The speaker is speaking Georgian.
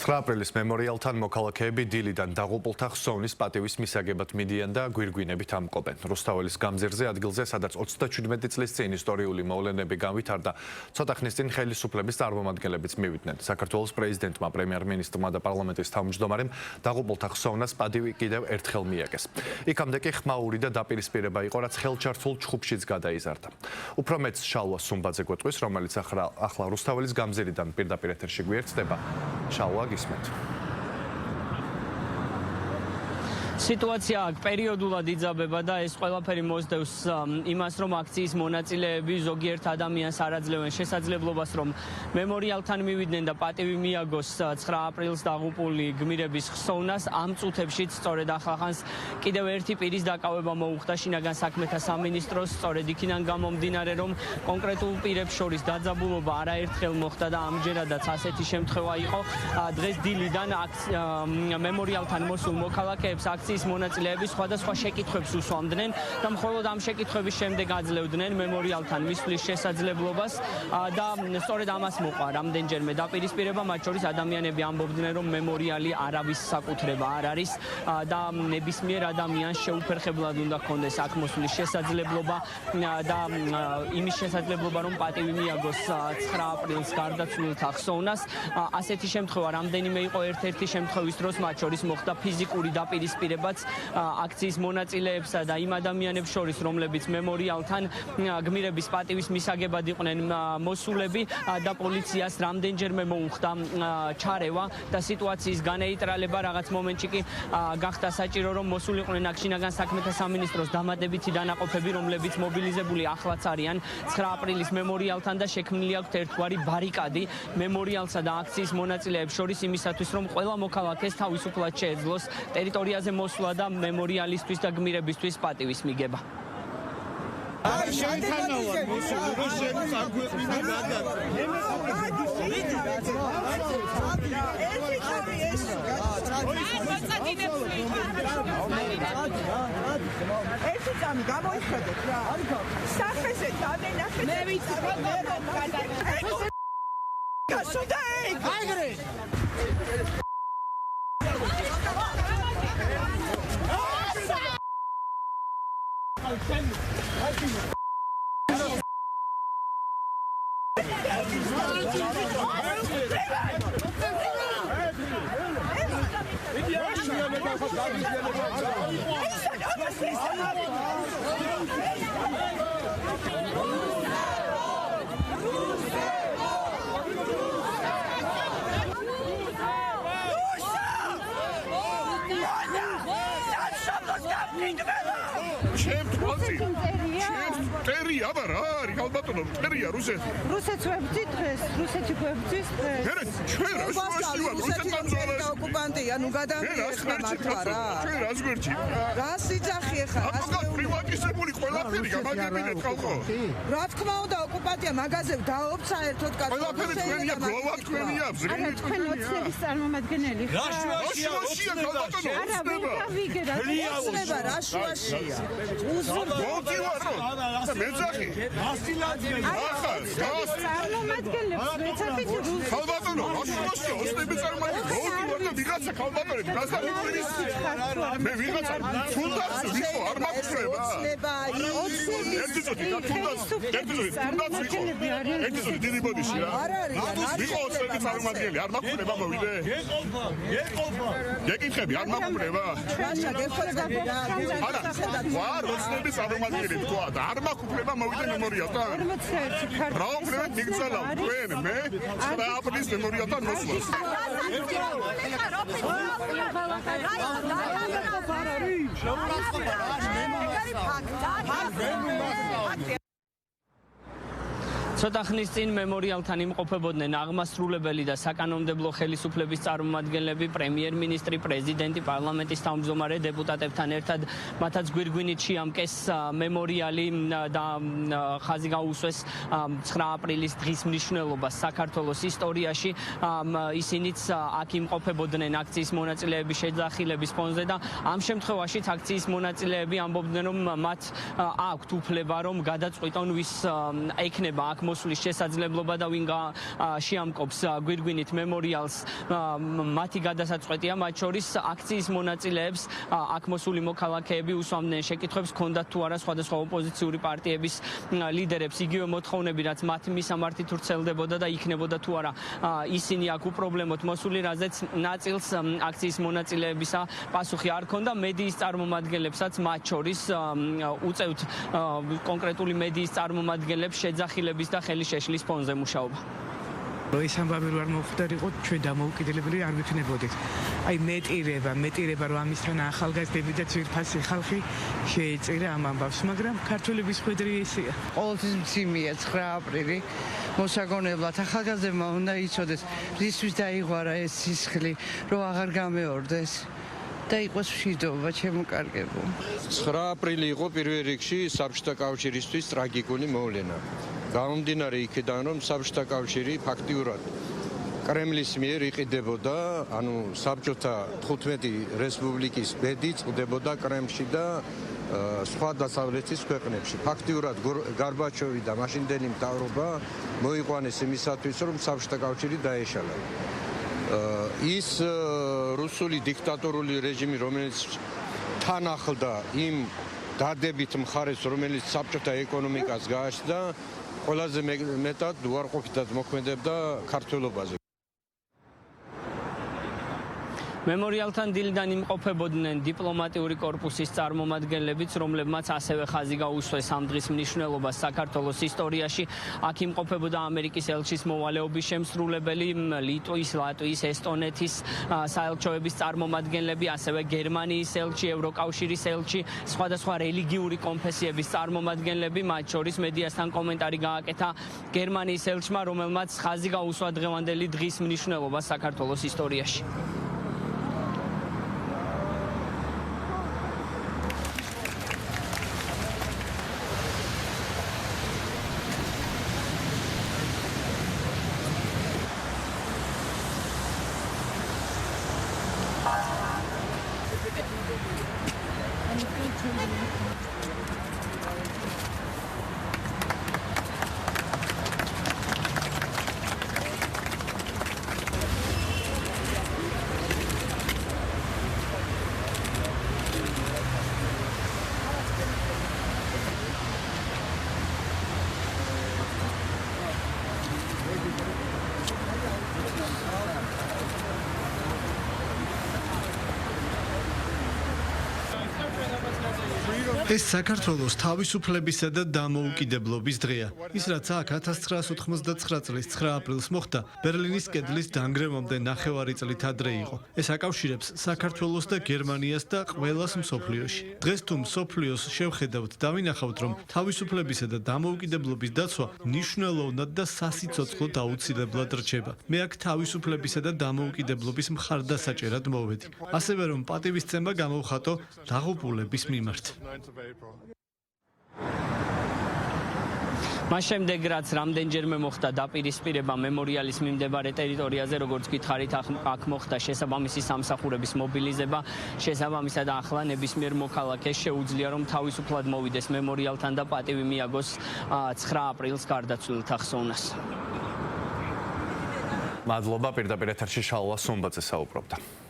9 აპრილის მემორიალთან მოქალაქეები დილიდან დაღუპულთა ხსოვნის პატივის მისაგებად მიდიან და გვირგვინებით ამყოფენ. რუსთაველის გამზირზე ადგილზე, სადაც 37 წლის წინ ისტორიული მოვლენები განვითარდა, ცოტა ხნის წინ ხელისუფლების წარმომადგენლებიც მივიდნენ. საქართველოს პრეზიდენტმა, პრემიერ-მინისტრმა და პარლამენტის თავმჯდომარემ დაღუპულთა ხსოვნას პატივი კიდევ ერთხელ მიაგეს. იქამდე კი ხმაური და დაპირისპირება იყო, რაც ხელჩართულ ჩხუბშიც გადაიზარდა. უფრო მეც შალვა სუმბაძე გვეტყვის, რომელიც ახლა რუსთაველის გამზირიდან პირდაპირ ეთერში გვიერთდება. შალვა, გისმენთ. სიტუაცია პერიოდულად იძაბება და ეს ყველაფერი მოსდევს იმას, რომ აქციის მონაწილეები ზოგიერთ ადამიანს არ აძლევენ შესაძლებლობას, რომ მემორიალთან მივიდნენ და პატივი მიაგოს 9 აპრილს დაღუპული გმირების ხსოვნას. ამ წუთებშიც სწორედ ახალხანს კიდევ ერთი პირის დაკავება მოუხდა შინაგან საქმეთა სამინისტროს, სწორედ იქიდან გამომდინარე, რომ კონკრეტულ პირებს შორის დაძაბულობა არაერთხელ მოხდა და ამჯერადაც ასეთი შემთხვევა იყო. დღეს დილიდან მემორიალთან მოსულ მოქალაქეებს აქციის მონაწილეები სხვადასხვა შეკითხვებს უსვამდნენ და მხოლოდ ამ შეკითხვების შემდეგ აძლევდნენ მემორიალთან მისვლის შესაძლებლობას და სწორედ ამას მოყვა რამდენჯერმე დაპირისპირება, მათ შორის ადამიანები ამბობდნენ, რომ მემორიალი არავის საკუთრება არ არის და ნებისმიერ ადამიანს შეუფერხებლად უნდა ჰქონდეს აქ მოსვლის შესაძლებლობა და იმის შესაძლებლობა, რომ პატივი მიაგოს 9 აპრილს გარდაცვლილთა ხსოვნას. ასეთი შემთხვევა რამდენიმე იყო ერთ-ერთი შემთხვევის დროს, მათ შორის მოხდა ფიზიკური დაპირისპირება აქციის მონაწილეებსა და იმ ადამიანებს შორის, რომლებიც მემორიალთან გმირების პატივის მისაგებად იყვნენ მოსულები და პოლიციას რამდენჯერმე მოუხდა ჩარევა და სიტუაციის განეიტრალება. რაღაც მომენტში კი გახდა საჭირო, რომ მოსულიყვნენ აქ შინაგან საქმეთა სამინისტროს დამატებითი დანაყოფები, რომლებიც მობილიზებული ახლაც არიან 9 აპრილის მემორიალთან და შექმნილი აქვთ ერთგვარი ბარიკადი მემორიალსა და აქციის მონაწილეებს შორის იმისათვის, რომ ყველა მოქალაქეს თავისუფლად შეეძლოს ტერიტორიაზე მოსვლა და მემორიალისთვის და გმირებისთვის პატივის მიგება. ერთი წამი გამოიხედეთ რა. სახეზე დადენახეთ. მე ვიცი რომ გასუდა ეგ. აიგრე. ტერია არა არის ალბათო ტერია რუსეთი რუსეთს დღეს რუსეთი გვებძის დღეს ჩვენ რუსეთი რუსეთი ოკუპანტია ნუ გადამიეხნა მართლა რა ჩვენ რას გვერდში რა სიძახი ხა აბა პრივატიზებული ყველაფერი გამაგებინეთ ხალხო რა თქმა უნდა ოკუპანტია მაგაზე დაობ საერთოდ ყველაფერი თქვენია გოლა თქვენია ზრინი თქვენ ოცნების წარმომადგენელი ხარ რაშუაშია ალბათო არა ვიგერა ოცნება რაშუაშია მეძახი წარმომადგენლებს მეცადეთ რუსეთს ხალბატონო რაშუაშია ოცნების წარმომადგენელი ვიღაცა ხალბატონები გასაგებია მე ვიღაცა თუნდაც ვიყო არ მაქვს ერთი დიდი ბოდიში რა ვიყო ოცნების წარმომადგენელი არ მაქვს მოვიდე გეკითხები არ მაქვს არა ვარ ოცნების წარმომადგენელი თქვა და არ მაქვს უფლება მოვიდე მემორიალთან რა უფლება მიგცალა თქვენ მე 9 აპრილის მემორიალთან მოსვლას ცოტა ხნის წინ მემორიალთან იმყოფებოდნენ აღმასრულებელი და საკანონმდებლო ხელისუფლების წარმომადგენლები, პრემიერ-მინისტრი, პრეზიდენტი, პარლამენტის თავმჯდომარე დეპუტატებთან ერთად. მათაც გვირგვინით შეამკეს მემორიალი და ხაზი გაუსვეს 9 აპრილის დღის მნიშვნელობას საქართველოს ისტორიაში. ისინიც აქ იმყოფებოდნენ აქციის მონაწილეების შეძახილების ფონზე და ამ შემთხვევაშიც აქციის მონაწილეები ამბობდნენ, რომ მათ აქვთ უფლება, რომ გადაწყვიტონ ვის ექნება აქ მოსვლის შესაძლებლობა და ვინ შეამკობს გვირგვინით მემორიალს მათი გადასაწყვეტია, მათ შორის აქციის მონაწილეებს აქ მოსული მოქალაქეები უსვამდნენ შეკითხვებს ჰქონდათ თუ არა სხვადასხვა ოპოზიციური პარტიების ლიდერებს იგივე მოთხოვნები, რაც მათ მისამართით ვრცელდებოდა და იქნებოდა თუ არა ისინი აქ უპრობლემოდ მოსული, რაზეც ნაწილს აქციის მონაწილეებისა პასუხი არ ჰქონდა. მედიის წარმომადგენლებსაც მათ შორის უწევთ კონკრეტული მედიის წარმომადგენლებს შეძახილების და ხელის შეშლის ფონზე მუშაობა. ეს ამბავი რო არ მოხდარიყო, ჩვენ დამოუკიდებლები არ ვიქნებოდით. აი მეტირება რომ ამისთან ახალგაზრდები და ძვირფასი ხალხი შეეწირა ამ ამბავს, მაგრამ ქართველების ხვედრი ესეა. ყოველთვის მძიმეა 9 აპრილი მოსაგონებლად ახალგაზრდებმა უნდა იცოდეს, რისთვის დაიღვარა ეს სისხლი, რომ აღარ გამეორდეს და იყოს მშვიდობა ჩემოკარგებო. 9 აპრილი იყო პირველ რიგში საბჭოთა კავშირისთვის ტრაგიკული მოვლენა. გამომდინარე იქიდან, რომ საბჭოთა კავშირი ფაქტიურად კრემლის მიერ იყიდებოდა, ანუ საბჭოთა 15 რესპუბლიკის ბედი წყდებოდა კრემლში და სხვა დასავლეთის ქვეყნებში. ფაქტიურად გარბაჩოვი და მაშინდელი მთავრობა მოიყვანეს იმისათვის, რომ საბჭოთა კავშირი დაეშალა. ის რუსული დიქტატორული რეჟიმი, რომელიც თან ახლდა იმ დადებით მხარეს, რომელიც საბჭოთა ეკონომიკას გააჩნდა, ყველაზე მეტად უარყოფითად მოქმედებდა ქართველობაზე. მემორიალთან დილიდან იმყოფებოდნენ დიპლომატიური კორპუსის წარმომადგენლებიც, რომლებმაც ასევე ხაზი გაუსვეს ამ დღის მნიშვნელობას საქართველოს ისტორიაში. აქ იმყოფებოდა ამერიკის ელჩის მოვალეობის შემსრულებელი, ლიტვის, ლატვიის, ესტონეთის საელჩოების წარმომადგენლები, ასევე გერმანიის ელჩი, ევროკავშირის ელჩი, სხვადასხვა რელიგიური კონფესიების წარმომადგენლები, მათ შორის მედიასთან კომენტარი გააკეთა გერმანიის ელჩმა, რომელმაც ხაზი გაუსვა დღევანდელი დღის მნიშვნელობას საქართველოს ისტორიაში. ეს საქართველოს თავისუფლებისა და დამოუკიდებლობის დღეა. ის რაც აქ 1989 წლის 9 აპრილს მოხდა, ბერლინის კედლის დანგრევამდე 9 წლით ადრე იყო. ეს აკავშირებს საქართველოს და გერმანიას და ყველას მსოფლიოში. დღეს თუ მსოფლიოს შევხედავთ, დავინახავთ, რომ თავისუფლებისა და დამოუკიდებლობის დაცვა მნიშვნელოვნად და სასიცოცხლოდ აუცილებლად რჩება. მე აქ თავისუფლებისა და დამოუკიდებლობის მხარდასაჭერად მოვედი. ასევე რომ პატივისცემა გამოვხატო დაღუპულების მიმართ. მას შემდეგ, რაც რამდენჯერმე მოხდა დაპირისპირება მემორიალის მიმდებარე ტერიტორიაზე, როგორც გითხარით, აქ მოხდა შესაბამისი სამსახურების მობილიზება, შესაბამისად ახლა ნებისმიერ მოქალაქეს შეუძლია, რომ თავისუფლად მოვიდეს მემორიალთან და პატივი მიაგოს 9 აპრილს გარდაცვლილთა ხსოვნას. მადლობა, პირდაპირ ეთერში შალვა სუმბაძე საუბრობდა.